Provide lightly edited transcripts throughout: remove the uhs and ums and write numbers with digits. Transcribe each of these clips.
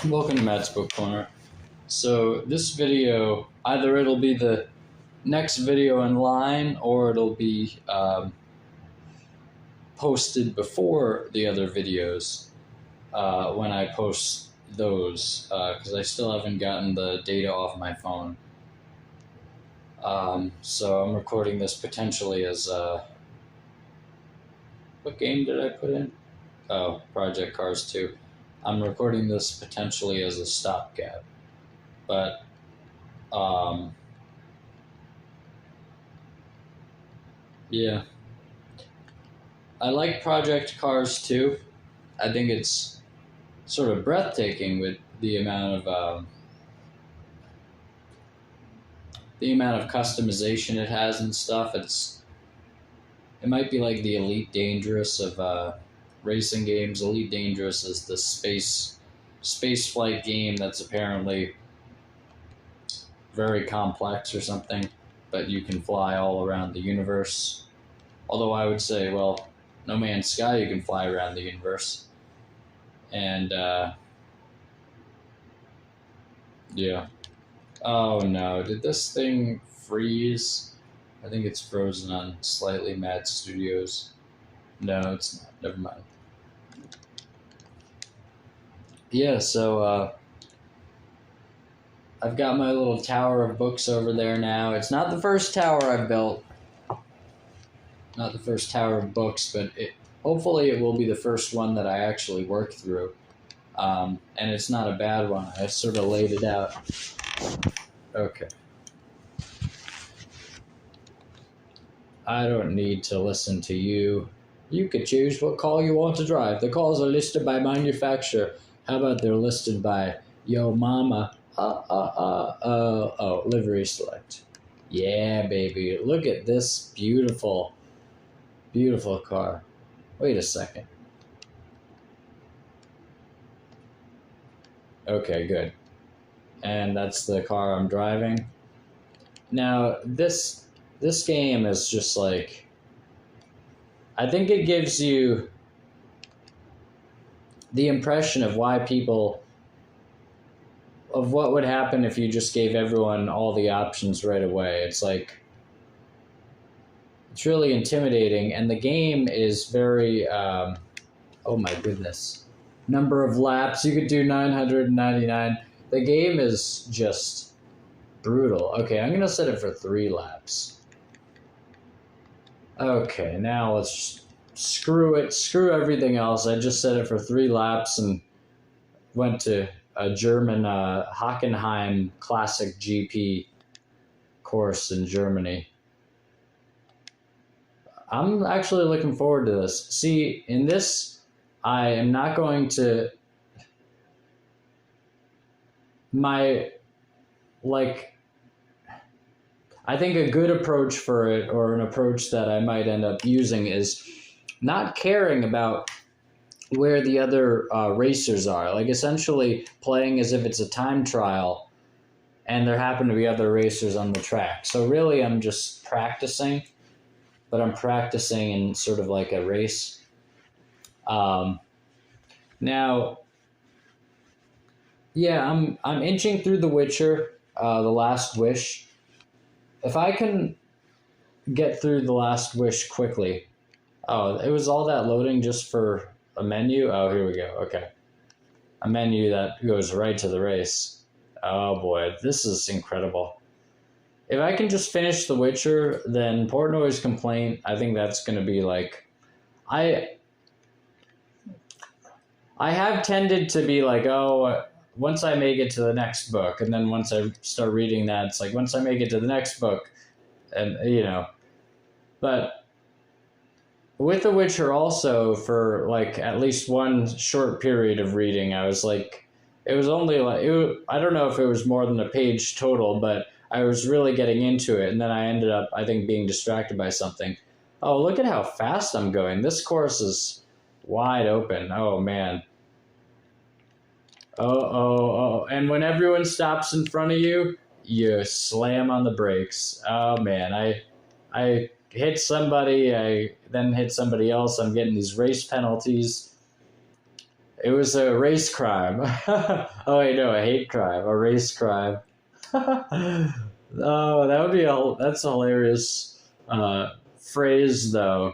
Welcome to Matt's Book Corner. So this video, either it'll be the next video in line or it'll be posted before the other videos when I post those, because I still haven't gotten the data off my phone. So I'm recording this potentially as what game did I put in? Oh, Project Cars 2. I'm recording this potentially as a stopgap, but yeah, I like Project Cars 2. I think it's sort of breathtaking with the amount of customization it has and stuff. It might be like the Elite Dangerous of racing games. Elite Dangerous is the space flight game that's apparently very complex or something, but you can fly all around the universe. Although I would say, well, No Man's Sky, you can fly around the universe. And yeah. Oh no, did this thing freeze? I think it's frozen on Slightly Mad Studios. No, it's not. Never mind. Yeah, so I've got my little tower of books over there now. It's not the first tower I've built. Not the first tower of books, but hopefully it will be the first one that I actually work through. And it's not a bad one. I sort of laid it out. Okay. I don't need to listen to you. You could choose what call you want to drive. The calls are listed by manufacturer. How about they're listed by Yo Mama? Livery select. Yeah, baby. Look at this beautiful, beautiful car. Wait a second. Okay, good. And that's the car I'm driving. Now, this game is just like, I think it gives you the impression of what would happen if you just gave everyone all the options right away. It's like, it's really intimidating, and the game is very, oh my goodness. Number of laps, you could do 999. The game is just brutal. Okay, I'm gonna set it for 3 laps. Okay, now let's screw everything else. I just set it for 3 laps and went to a German Hockenheim Classic GP course in Germany. I'm actually looking forward to this. See, in this, I am not going to I think a good approach for it, or an approach that I might end up using, is not caring about where the other racers are. Like, essentially playing as if it's a time trial and there happen to be other racers on the track. So really I'm just practicing, but I'm practicing in sort of like a race. Now, yeah, I'm inching through The Witcher, The Last Wish. If I can get through The Last Wish quickly. Oh, it was all that loading just for a menu? Oh, here we go. Okay. A menu that goes right to the race. Oh boy, this is incredible. If I can just finish The Witcher, then Portnoy's Complaint, I think that's going to be like... I have tended to be like, oh, once I make it to the next book, and then once I start reading that, it's like, once I make it to the next book, and, you know. But with The Witcher also, for like at least one short period of reading, I was like, it was only like, I don't know if it was more than a page total, but I was really getting into it, and then I ended up, I think, being distracted by something. Oh, look at how fast I'm going. This course is wide open. Oh, man. Oh. And when everyone stops in front of you, you slam on the brakes. Oh, man. I hit somebody, I then hit somebody else. I'm getting these race penalties. It was a race crime. Oh wait, no, a hate crime, a race crime. Oh, that's a hilarious phrase, though.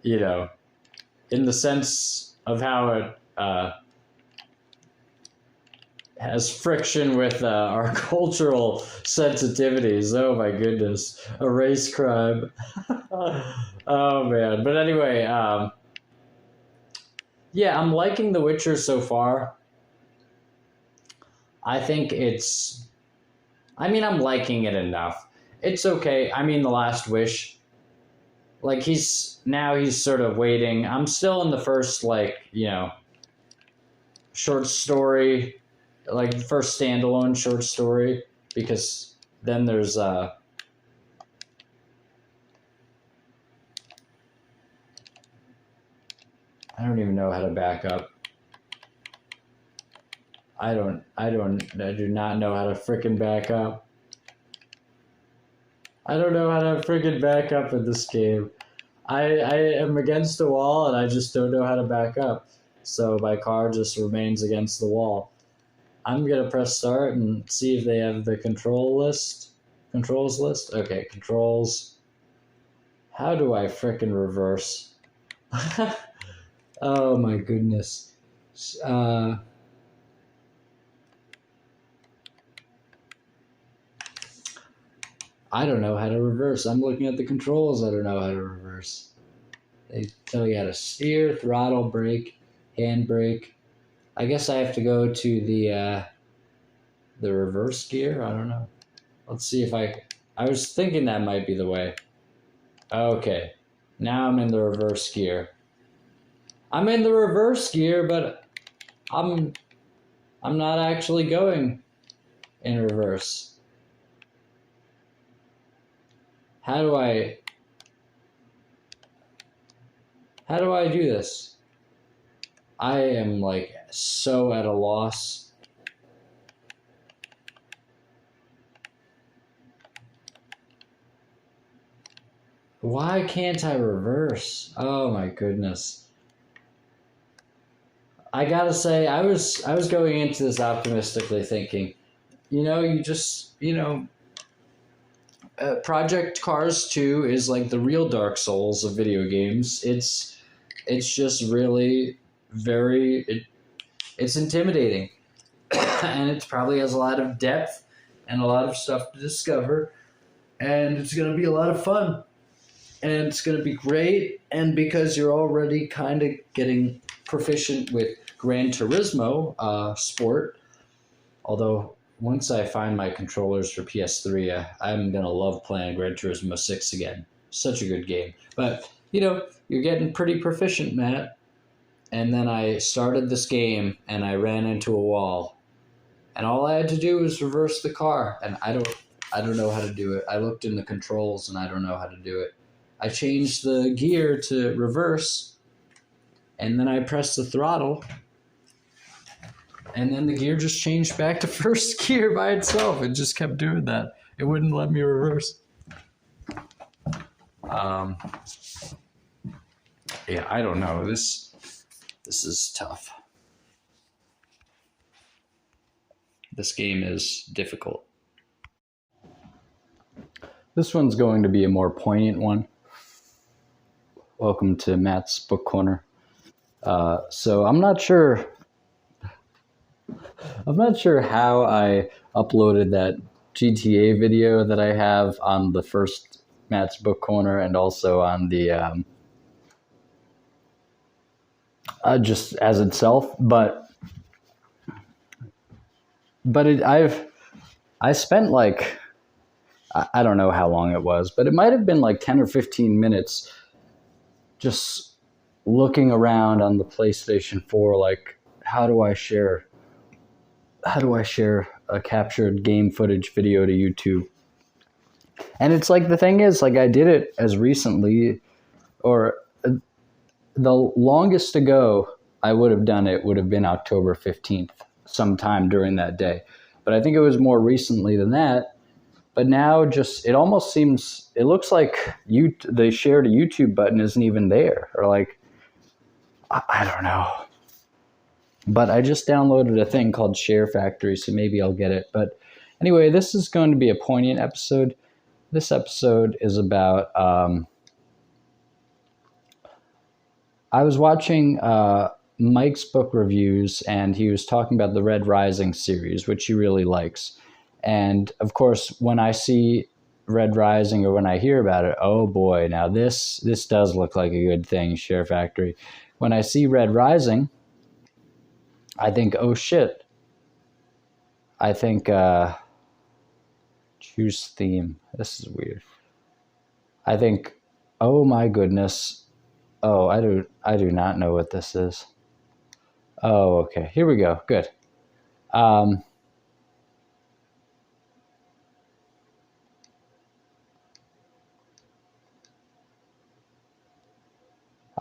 You know, in the sense of how it has friction with our cultural sensitivities. Oh my goodness, a race crime. Oh man, but anyway, yeah, I'm liking The Witcher so far. I think it's. I mean, I'm liking it enough. It's okay. I mean, The Last Wish. Like he's sort of waiting. I'm still in the first short story, like first standalone short story, because then there's I don't even know how to back up. I do not know how to frickin' back up. I don't know how to frickin' back up in this game. I am against the wall and I just don't know how to back up. So my car just remains against the wall. I'm gonna press start and see if they have the controls list. Okay, controls. How do I frickin' reverse? Oh my goodness. I don't know how to reverse. I'm looking at the controls. I don't know how to reverse. They tell you how to steer, throttle, brake, handbrake. I guess I have to go to the reverse gear. I don't know. Let's see if I was thinking that might be the way. Okay. Now I'm in the reverse gear. I'm in the reverse gear, but I'm not actually going in reverse. How do I do this? I am like so at a loss. Why can't I reverse? Oh my goodness. I gotta say, I was going into this optimistically thinking, Project Cars 2 is like the real Dark Souls of video games. It's just really it's intimidating. And it probably has a lot of depth and a lot of stuff to discover. And it's going to be a lot of fun. And it's going to be great. And because you're already kind of getting proficient with Gran Turismo sport, although once I find my controllers for PS3, I'm going to love playing Gran Turismo 6 again. Such a good game. But, you're getting pretty proficient, Matt. And then I started this game and I ran into a wall. And all I had to do was reverse the car. And I don't know how to do it. I looked in the controls and I don't know how to do it. I changed the gear to reverse. And then I pressed the throttle. And then the gear just changed back to first gear by itself. It just kept doing that. It wouldn't let me reverse. Yeah, I don't know. This is tough. This game is difficult. This one's going to be a more poignant one. Welcome to Matt's Book Corner. So I'm not sure how I uploaded that GTA video that I have on the first Matt's Book Corner and also on the just as itself, but I spent like I don't know how long it was, but it might have been like 10 or 15 minutes just looking around on the PlayStation 4, like how do I share a captured game footage video to YouTube? And it's like, the thing is, like, I did it as recently, or the longest ago I would have done it would have been October 15th, sometime during that day. But I think it was more recently than that. But now it almost seems, it looks like the shared YouTube button isn't even there. Or like, I don't know. But I just downloaded a thing called Share Factory, so maybe I'll get it. But anyway, this is going to be a poignant episode. This episode is about I was watching Mike's book reviews, and he was talking about the Red Rising series, which he really likes. And of course, when I see Red Rising or when I hear about it, oh boy, now this does look like a good thing, Share Factory. When I see Red Rising, I think, oh shit. I think choose theme. This is weird. I think, oh my goodness. Oh, I do not know what this is. Oh, okay. Here we go. Good. I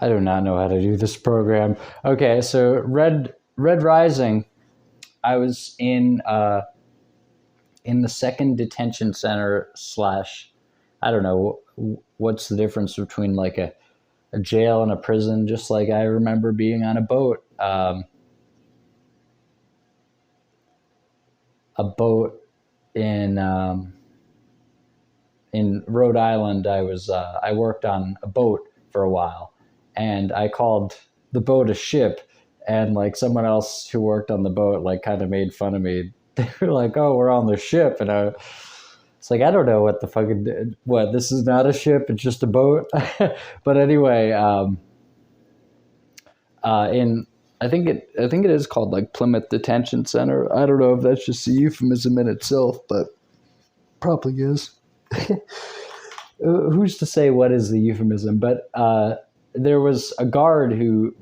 do not know how to do this program. Okay, so Red Rising. I was in the second detention center / I don't know what's the difference between like a jail and a prison. Just like I remember being on a boat in Rhode Island. I worked on a boat for a while, and I called the boat a ship, and like someone else who worked on the boat like kind of made fun of me. They were like, "Oh, we're on the ship," and it's like, I don't know what the fucking what. This is not a ship; it's just a boat. But anyway, I think it is called like Plymouth Detention Center. I don't know if that's just a euphemism in itself, but probably is. Who's to say what is the euphemism? But there was a guard who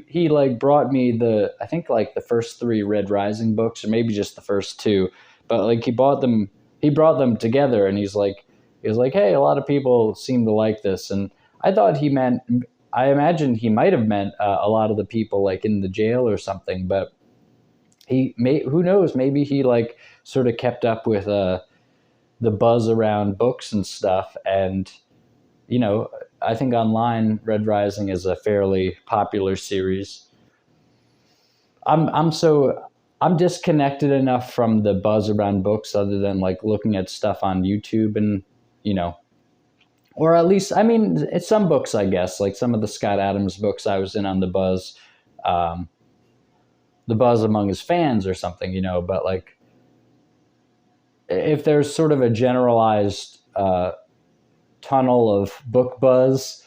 he like brought me I think like the first 3 Red Rising books, or maybe just the first 2, but like he brought them together, and he was like, hey, a lot of people seem to like this. And I thought I imagine he might have meant a lot of the people like in the jail or something, but who knows, maybe he like sort of kept up with the buzz around books and stuff. And I think online Red Rising is a fairly popular series. I'm disconnected enough from the buzz around books, other than like looking at stuff on YouTube, and or at least, I mean, it's some books, I guess, like some of the Scott Adams books I was in on the buzz among his fans or something, but like if there's sort of a generalized tunnel of book buzz,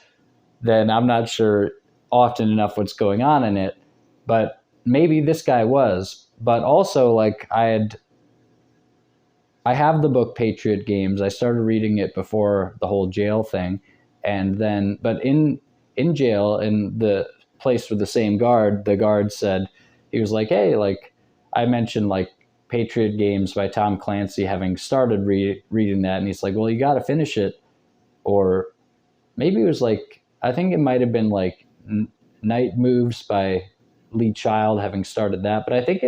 then I'm not sure often enough what's going on in it. But maybe this guy was. But also, like, I have the book Patriot Games. I started reading it before the whole jail thing, and then, but in jail, in the place with the same guard, the guard said, he was like, hey, like, I mentioned like Patriot Games by Tom Clancy, having started reading that, and he's like, well, you got to finish it. Or maybe it was like, I think it might have been like Night Moves by Lee Child, having started that. But I think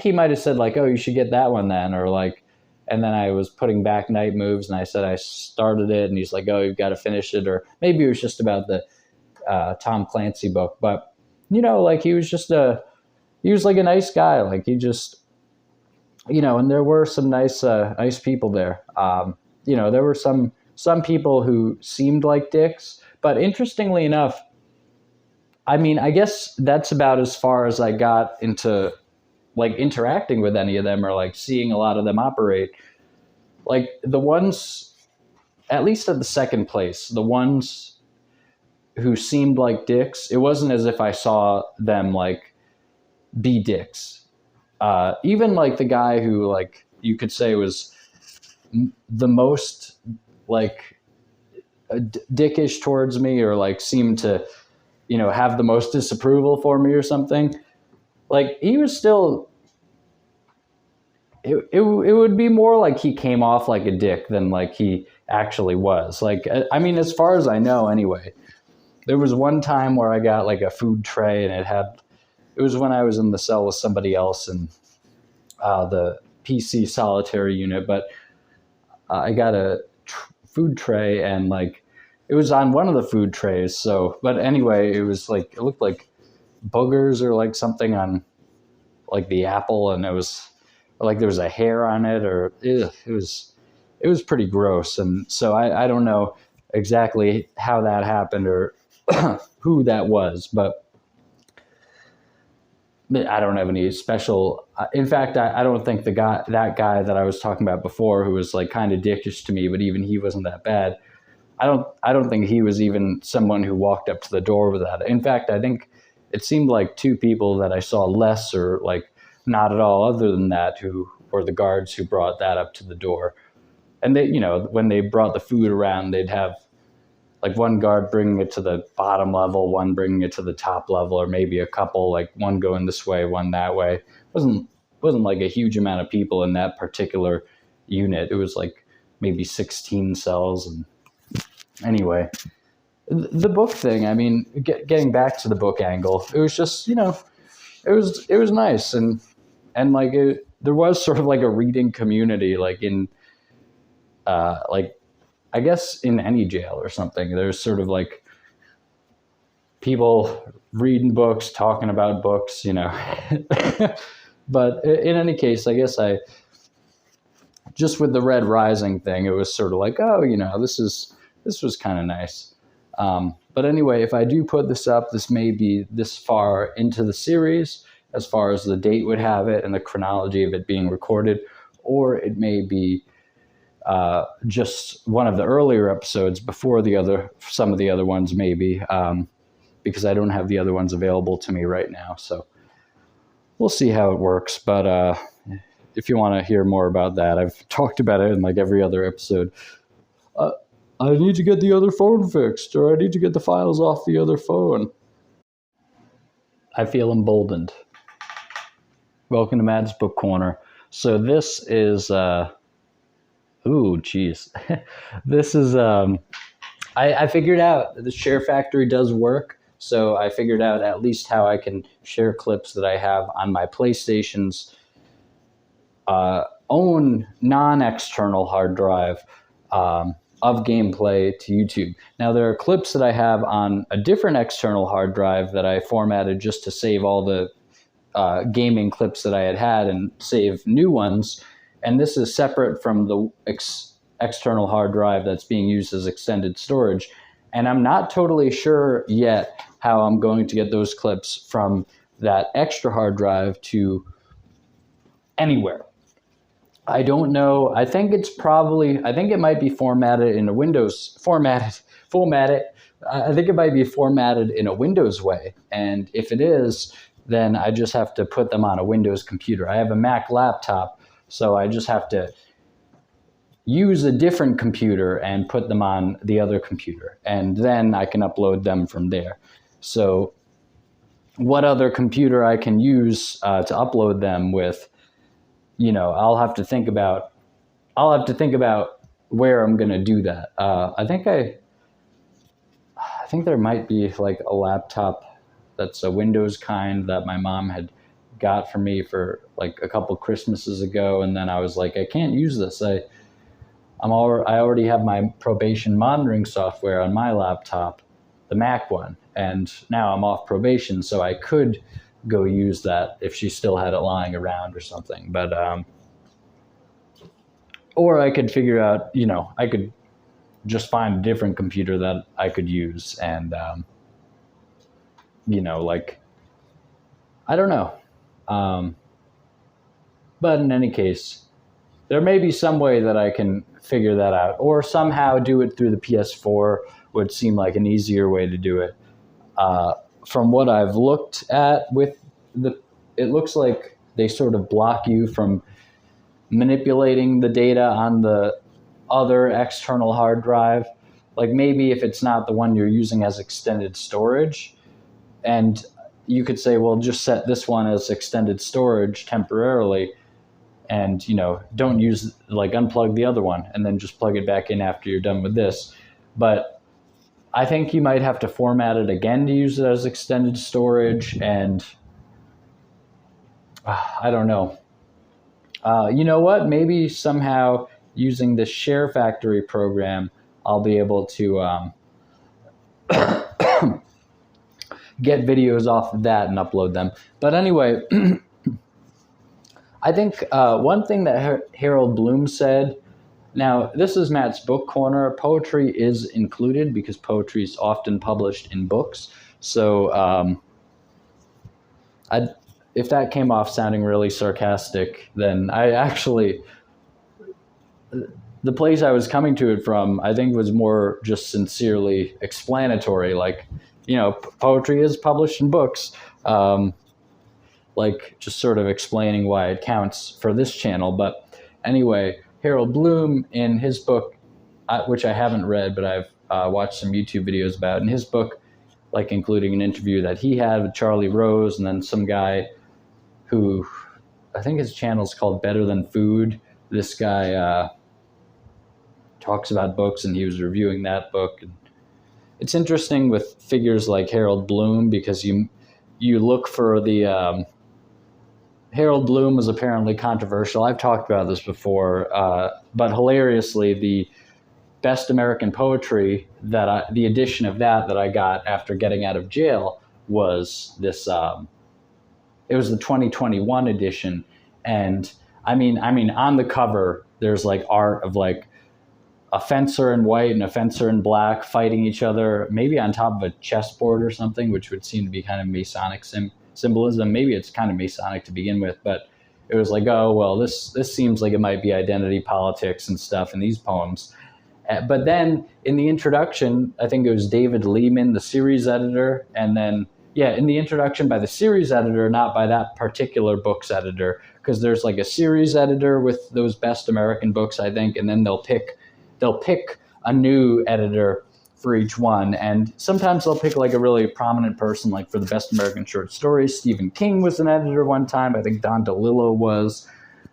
he might have said like, oh, you should get that one then, or like, and then I was putting back Night Moves, and I said I started it, and he's like, oh, you've got to finish it. Or maybe it was just about the Tom Clancy book. But like he was like a nice guy. Like he just, and there were some nice people there. There were some people who seemed like dicks, but interestingly enough, I mean, I guess that's about as far as I got into like interacting with any of them, or like seeing a lot of them operate. Like the ones, at least at the second place, the ones who seemed like dicks, it wasn't as if I saw them like be dicks. Even like the guy who like you could say was the most like dickish towards me, or like seemed to have the most disapproval for me or something, like he was still, it would be more like he came off like a dick than like he actually was. Like, I mean, as far as I know anyway, there was one time where I got like a food tray, and it was when I was in the cell with somebody else in the PC solitary unit, but I got a food tray, and like it was on one of the food trays. So, but anyway, it was like, it looked like boogers or like something on like the apple, and it was like there was a hair on it, or it was pretty gross. And so I don't know exactly how that happened or who that was, but I don't have any special. In fact, I don't think that guy that I was talking about before, who was like kind of dickish to me, but even he wasn't that bad. I don't think he was even someone who walked up to the door with that. In fact, I think it seemed like two people that I saw less or like not at all other than that, who were the guards who brought that up to the door. And they, when they brought the food around, they'd have like one guard bringing it to the bottom level, one bringing it to the top level, or maybe a couple, like one going this way, one that way. It wasn't like a huge amount of people in that particular unit. It was like maybe 16 cells. And anyway, the book thing, I mean, getting back to the book angle, it was just, it was nice. And like, there was sort of like a reading community, like in, like, I guess in any jail or something, there's sort of like people reading books, talking about books, But in any case, I guess just with the Red Rising thing, it was sort of like, oh, this was kind of nice. But anyway, if I do put this up, this may be this far into the series as far as the date would have it and the chronology of it being recorded, or it may be just one of the earlier episodes before some of the other ones, maybe, because I don't have the other ones available to me right now. So we'll see how it works. But if you want to hear more about that, I've talked about it in like every other episode. I need to get the other phone fixed, or I need to get the files off the other phone. I feel emboldened. Welcome to Matt's Book Corner. So this is... Ooh, geez. This is, I figured out the Share Factory does work. So I figured out at least how I can share clips that I have on my PlayStation's own non-external hard drive of gameplay to YouTube. Now, there are clips that I have on a different external hard drive that I formatted just to save all the gaming clips that I had and save new ones. And this is separate from the external hard drive that's being used as extended storage. And I'm not totally sure yet how I'm going to get those clips from that extra hard drive to anywhere. I don't know. I think it might be formatted in a Windows formatted. I think it might be formatted in a Windows way. And if it is, then I just have to put them on a Windows computer. I have a Mac laptop, so I just have to use a different computer and put them on the other computer. And then I can upload them from there. So what other computer I can use to upload them with, I'll have to think about where I'm going to do that. I think there might be like a laptop that's a Windows kind that my mom had got for me for like a couple Christmases ago. And then I was like, I can't use this. I already have my probation monitoring software on my laptop, the Mac one, and now I'm off probation, so I could go use that if she still had it lying around or something. But or I could figure out, I could just find a different computer that I could use, and like, I don't know. But in any case, there may be some way that I can figure that out, or somehow do it through the PS4 would seem like an easier way to do it. From what I've looked at it looks like they sort of block you from manipulating the data on the other external hard drive. Like maybe if it's not the one you're using as extended storage, and you could say, well, just set this one as extended storage temporarily, and don't use, like, unplug the other one and then just plug it back in after you're done with this. But I think you might have to format it again to use it as extended storage, and I don't know. You know what? Maybe somehow using the Share Factory program, I'll be able to get videos off of that and upload them. But anyway, I think one thing that Harold Bloom said, now this is Matt's book corner, poetry is included because poetry is often published in books. So if that came off sounding really sarcastic, then I actually, the place I was coming to it from, I think was more just sincerely explanatory. Like, poetry is published in books. Like just sort of explaining why it counts for this channel. But anyway, Harold Bloom in his book, which I haven't read, but I've watched some YouTube videos about, in his book, like including an interview that he had with Charlie Rose, and then some guy who, I think his channel is called Better Than Food. This guy talks about books, and he was reviewing that book. And it's interesting with figures like Harold Bloom because you look for the Harold Bloom was apparently controversial. I've talked about this before, but hilariously, the Best American Poetry the edition of that I got after getting out of jail was this. It was the 2021 edition, and I mean, on the cover there's like art of like a fencer in white and a fencer in black fighting each other, maybe on top of a chessboard or something, which would seem to be kind of Masonic symbolism. Maybe it's kind of Masonic to begin with, but it was like, oh, well, this seems like it might be identity politics and stuff in these poems. But then in the introduction, I think it was David Lehman, the series editor, and then, in the introduction by the series editor, not by that particular book's editor, because there's like a series editor with those Best American books, I think, and then they'll pick a new editor for each one. And sometimes they'll pick like a really prominent person, like for the Best American Short Stories. Stephen King was an editor one time. I think Don DeLillo was.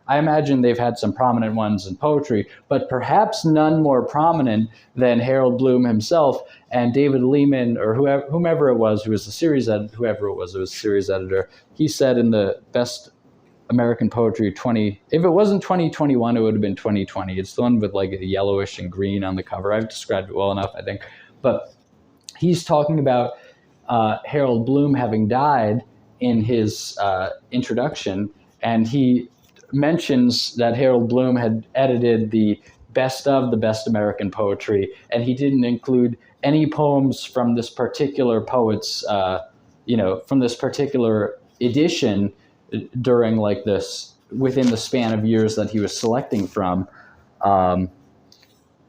I imagine they've had some prominent ones in poetry, but perhaps none more prominent than Harold Bloom himself and David Lehman, or whomever it was who was the series editor, who was series editor. He said in the Best American Poetry if it wasn't 2021, it would have been 2020. It's the one with like a yellowish and green on the cover. I've described it well enough, I think. But he's talking about Harold Bloom having died in his introduction, and he mentions that Harold Bloom had edited the best of the Best American Poetry, and he didn't include any poems from this particular poet's, from this particular edition during like this, within the span of years that he was selecting from,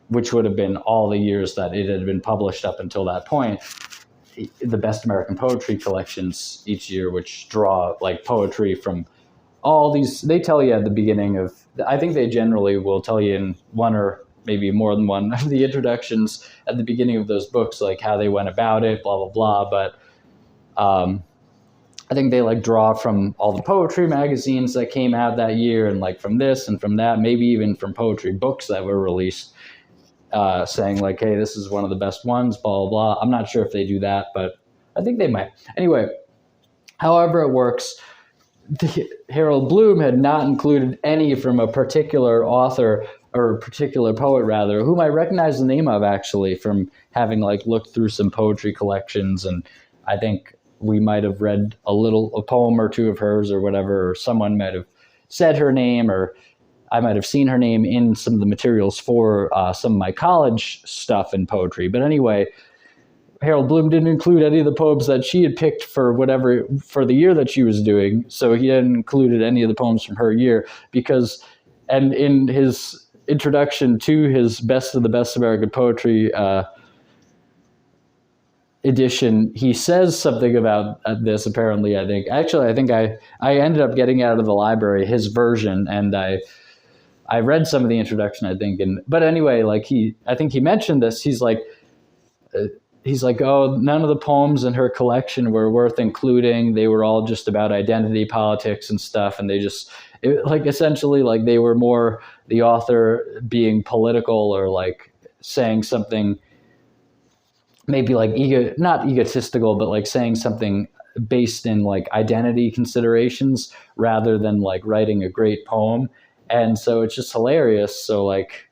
which would have been all the years that it had been published up until that point. The Best American Poetry collections each year, which draw like poetry from all these, they tell you at the beginning of, I think they generally will tell you in one or maybe more than one of the introductions at the beginning of those books, like how they went about it, blah, blah, blah. But I think they like draw from all the poetry magazines that came out that year, and like from this and from that, maybe even from poetry books that were released, saying like, hey, this is one of the best ones, blah, blah, blah. I'm not sure if they do that, but I think they might. Anyway, however it works, Harold Bloom had not included any from a particular author, or a particular poet rather, whom I recognize the name of actually from having like looked through some poetry collections, and I think we might have read a poem or two of hers or whatever, or someone might have said her name, or I might have seen her name in some of the materials for some of my college stuff in poetry. But anyway, Harold Bloom didn't include any of the poems that she had picked for the year that she was doing. So he hadn't included any of the poems from her year and in his introduction to his Best of the Best American Poetry edition, he says something about this, apparently, I think. Actually, I think I ended up getting out of the library his version, and I read some of the introduction, I think. But anyway, like I think he mentioned this. He's like, oh, none of the poems in her collection were worth including. They were all just about identity politics and stuff, and essentially like they were more the author being political, or like saying something maybe like not egotistical, but like saying something based in like identity considerations rather than like writing a great poem. And so it's just hilarious. So like,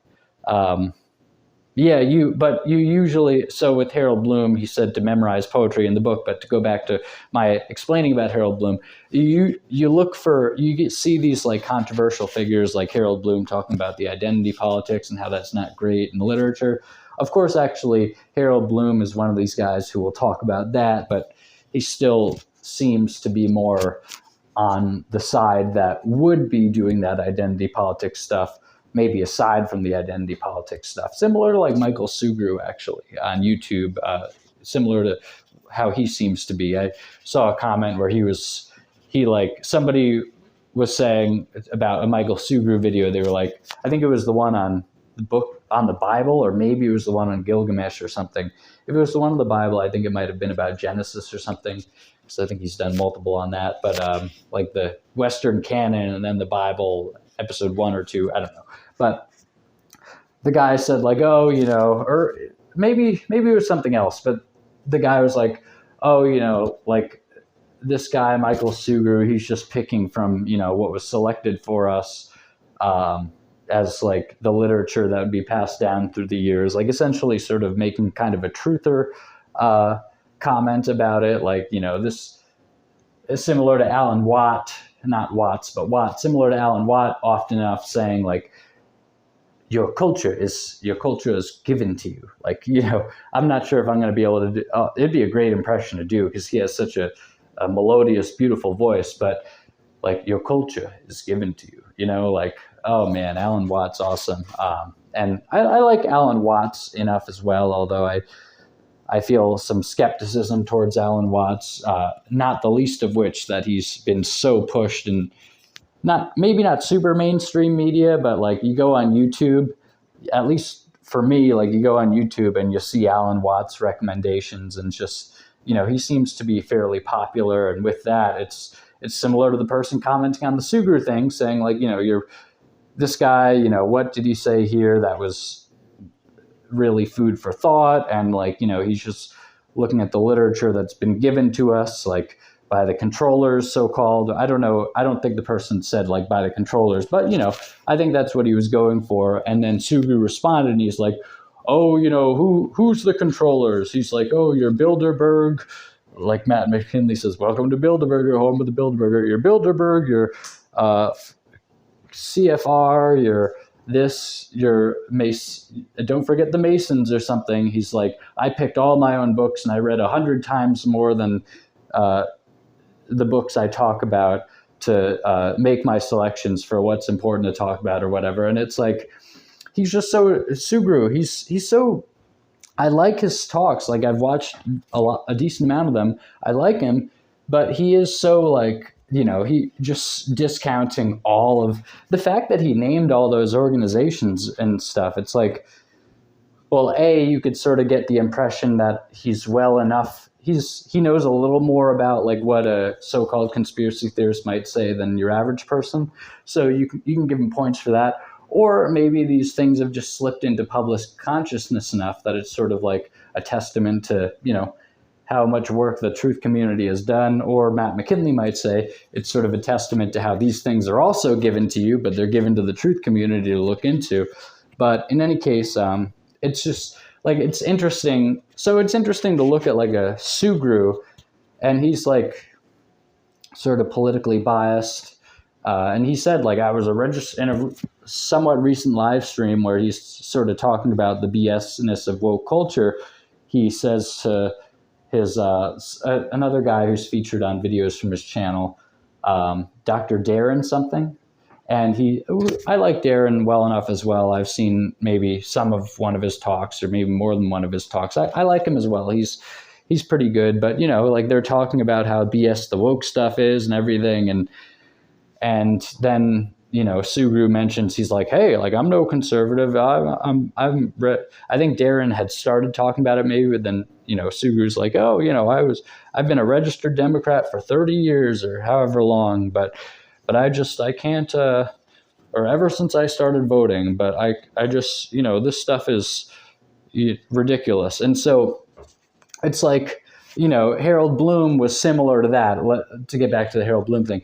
Yeah, but you usually, so with Harold Bloom, he said to memorize poetry in the book, but to go back to my explaining about Harold Bloom, you look for, see these like controversial figures like Harold Bloom talking about the identity politics and how that's not great in literature. Of course, actually, Harold Bloom is one of these guys who will talk about that, but he still seems to be more on the side that would be doing that identity politics stuff, maybe aside from the identity politics stuff, similar to like Michael Sugrue actually on YouTube, similar to how he seems to be. I saw a comment where he like somebody was saying about a Michael Sugrue video. They were like, I think it was the one on the book on the Bible, or maybe it was the one on Gilgamesh or something. If it was the one on the Bible, I think it might have been about Genesis or something. So I think he's done multiple on that, but like the Western canon and then the Bible, episode 1 or 2, I don't know. But the guy said like, oh, or maybe it was something else, but the guy was like, oh, like this guy, Michael Sugrue, he's just picking from, what was selected for us as like the literature that would be passed down through the years, like essentially sort of making kind of a truther comment about it, like, this is similar to Alan Watt, not Watts, but Watt, similar to Alan Watt, often enough saying like, your culture is given to you. Like, I'm not sure if I'm going to be able to do, it'd be a great impression to do because he has such a melodious, beautiful voice, but like your culture is given to you, like, oh man, Alan Watt's awesome. And I like Alan Watts enough as well, although I feel some skepticism towards Alan Watts, not the least of which that he's been so pushed and maybe not super mainstream media, but like you go on YouTube, at least for me, like you go on YouTube and you see Alan Watts recommendations and just, he seems to be fairly popular. And with that, it's similar to the person commenting on the Sugrue thing saying like, you're this guy, what did he say here that was really food for thought? And like, he's just looking at the literature that's been given to us, like by the controllers, so-called. I don't know. I don't think the person said like by the controllers, but I think that's what he was going for. And then Sugrue responded and he's like, oh, who's the controllers? He's like, oh, you're Bilderberg. Like Matt McKinley says, welcome to Bilderberg, your home of the Bilderberger. You're Bilderberg, you're CFR, you're this, you're Mace. Don't forget the Masons or something. He's like, I picked all my own books and I read 100 times more than the books I talk about to make my selections for what's important to talk about or whatever. And it's like, he's just so Sugrue. He's so, I like his talks. Like I've watched a decent amount of them. I like him, but he is so like, he just discounting all of the fact that he named all those organizations and stuff. It's like, well, you could sort of get the impression that he's well enough. He knows a little more about like what a so-called conspiracy theorist might say than your average person. So you can give him points for that. Or maybe these things have just slipped into public consciousness enough that it's sort of like a testament to, how much work the truth community has done. Or Matt McKinley might say it's sort of a testament to how these things are also given to you, but they're given to the truth community to look into. But in any case, it's just like, it's interesting. So it's interesting to look at like a Sugrue, and he's like sort of politically biased. And he said, like, I was in a somewhat recent live stream where he's sort of talking about the BS-ness of woke culture. He says to his another guy who's featured on videos from his channel, Dr. Darren something. And I like Darren well enough as well. I've seen maybe some of one of his talks or maybe more than one of his talks. I like him as well. He's pretty good, but like they're talking about how BS the woke stuff is and everything. And then, Sugrue mentions, he's like, hey, like I'm no conservative. I think Darren had started talking about it maybe, but then, Sugrue's like, oh, I've been a registered Democrat for 30 years or however long, but I can't, or ever since I started voting, but I just, this stuff is ridiculous. And so it's like, Harold Bloom was similar to that. To get back to the Harold Bloom thing,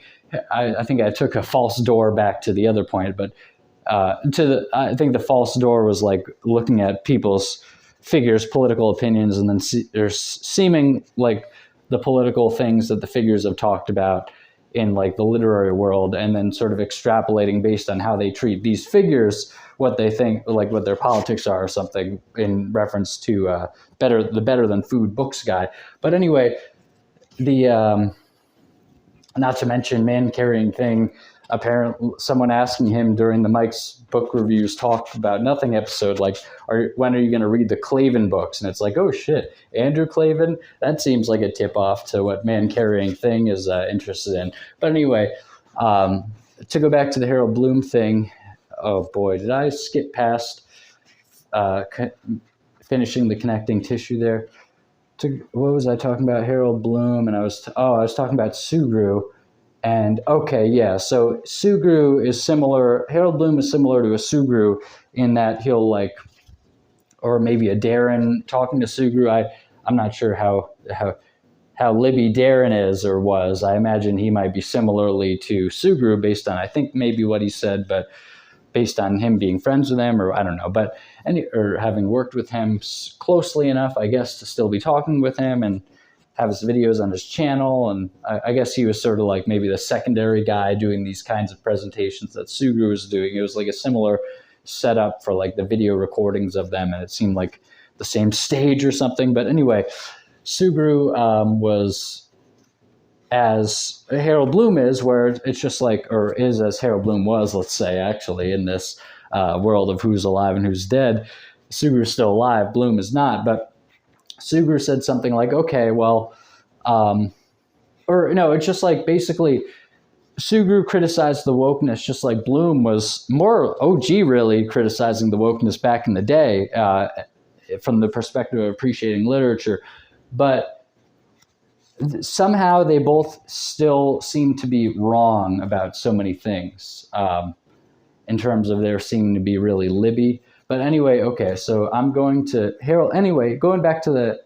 I think I took a false door back to the other point, but I think the false door was like looking at people's figures, political opinions, and then there's seeming like the political things that the figures have talked about in like the literary world, and then sort of extrapolating based on how they treat these figures, what they think, like what their politics are or something, in reference to the Better Than Food books guy. But anyway, the not to mention Man Carrying Thing. Apparently, someone asking him during the Mike's Book Reviews Talk About Nothing episode, like, when are you going to read the Klavan books? And it's like, oh shit, Andrew Klavan? That seems like a tip off to what Man Carrying Thing is interested in. But anyway, to go back to the Harold Bloom thing, oh boy, did I skip past finishing the connecting tissue there? What was I talking about? Harold Bloom, and I was talking about Sugru. And okay, yeah, so Sugru is similar. Harold Bloom is similar to a Sugru in that he'll like, or maybe a Darren talking to Sugru. I'm not sure how Libby Darren is or was. I imagine he might be similarly to Sugru based on, I think, maybe what he said, but based on him being friends with him, or I don't know, but or having worked with him closely enough, I guess, to still be talking with him and have his videos on his channel. And I guess he was sort of like maybe the secondary guy doing these kinds of presentations that Sugru was doing. It was like a similar setup for like the video recordings of them, and it seemed like the same stage or something. But anyway, Sugru was as Harold Bloom is, where it's just like, or is as Harold Bloom was, let's say, actually, in this world of who's alive and who's dead. Sugru's still alive, Bloom is not, but Sugru said something like, okay, well, or no, it's just like basically Sugru criticized the wokeness just like Bloom was more OG really criticizing the wokeness back in the day from the perspective of appreciating literature. But somehow they both still seem to be wrong about so many things in terms of their seeming to be really Libby. But anyway, okay, so I'm going to Harold. Anyway, going back to the,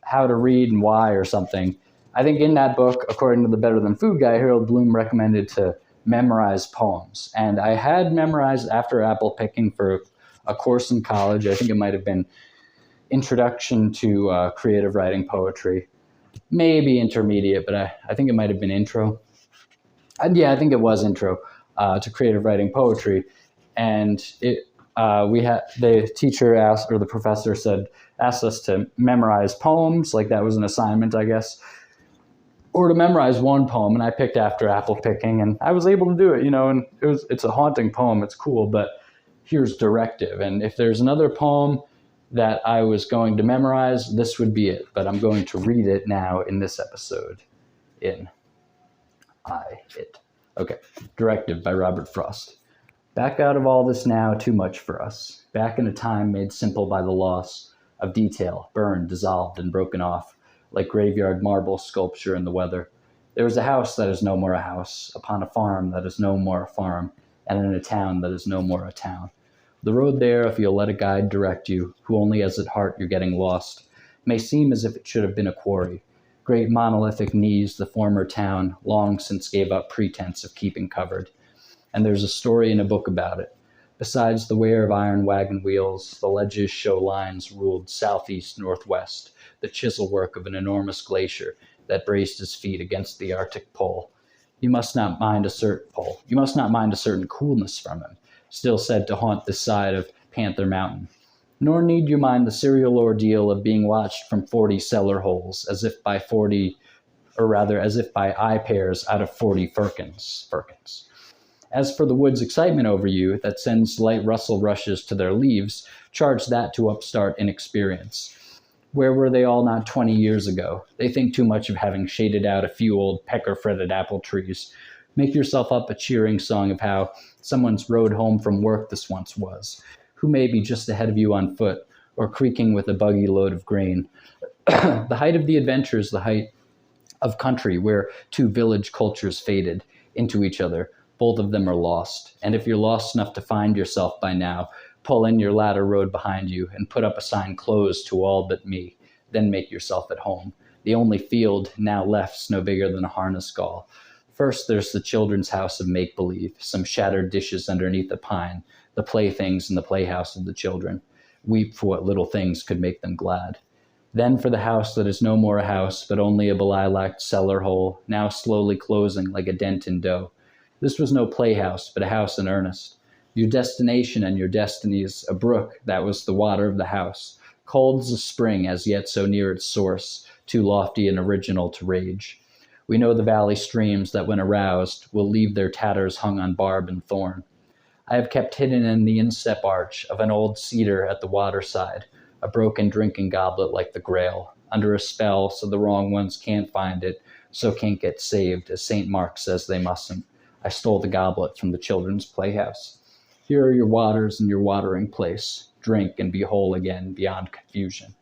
how to read and why or something. I think in that book, according to the Better Than Food guy, Harold Bloom recommended to memorize poems. And I had memorized after apple picking for a course in college. I think it might have been Introduction to Creative Writing Poetry. Maybe intermediate, but I think it might have been intro. Yeah, I think it was intro to creative writing poetry. And the teacher asked, or the professor asked us to memorize poems, like that was an assignment, I guess, or to memorize one poem. And I picked After Apple Picking, and I was able to do it, and it's a haunting poem. It's cool, but here's directive. And if there's another poem that I was going to memorize, this would be it. But I'm going to read it now in this episode in It. Okay, Directive by Robert Frost. Back out of all this now, too much for us. Back in a time made simple by the loss of detail, burned, dissolved, and broken off, like graveyard marble sculpture in the weather. There is a house that is no more a house, upon a farm that is no more a farm, and in a town that is no more a town. The road there, if you'll let a guide direct you, who only has at heart you're getting lost, may seem as if it should have been a quarry. Great monolithic knees the former town long since gave up pretense of keeping covered. And there's a story in a book about it. Besides the wear of iron wagon wheels, the ledges show lines ruled southeast-northwest, the chisel work of an enormous glacier that braced his feet against the Arctic pole. You must not mind a certain coolness from him, still said to haunt this side of Panther Mountain. Nor need you mind the serial ordeal of being watched from 40 cellar holes, as if by eye pairs out of 40 firkins. As for the wood's excitement over you, that sends light rustle rushes to their leaves, charge that to upstart inexperience. Where were they all not 20 years ago? They think too much of having shaded out a few old pecker-fretted apple trees. Make yourself up a cheering song of how someone's rode home from work this once was, who may be just ahead of you on foot, or creaking with a buggy load of grain. The height of the adventure is the height of country where two village cultures faded into each other. Both of them are lost, and if you're lost enough to find yourself by now, pull in your ladder road behind you and put up a sign closed to all but me, then make yourself at home. The only field now left's no bigger than a harness gall. First, there's the children's house of make-believe, some shattered dishes underneath a pine, the playthings in the playhouse of the children. Weep for what little things could make them glad. Then for the house that is no more a house, but only a belilaced cellar hole, now slowly closing like a dent in dough. This was no playhouse, but a house in earnest. Your destination and your destinies, a brook, that was the water of the house, cold as a spring as yet so near its source, too lofty and original to rage. We know the valley streams that when aroused will leave their tatters hung on barb and thorn. I have kept hidden in the instep arch of an old cedar at the waterside, a broken drinking goblet like the Grail, under a spell so the wrong ones can't find it, so can't get saved, as St. Mark says they mustn't. I stole the goblet from the children's playhouse. Here are your waters and your watering place. Drink and be whole again beyond confusion.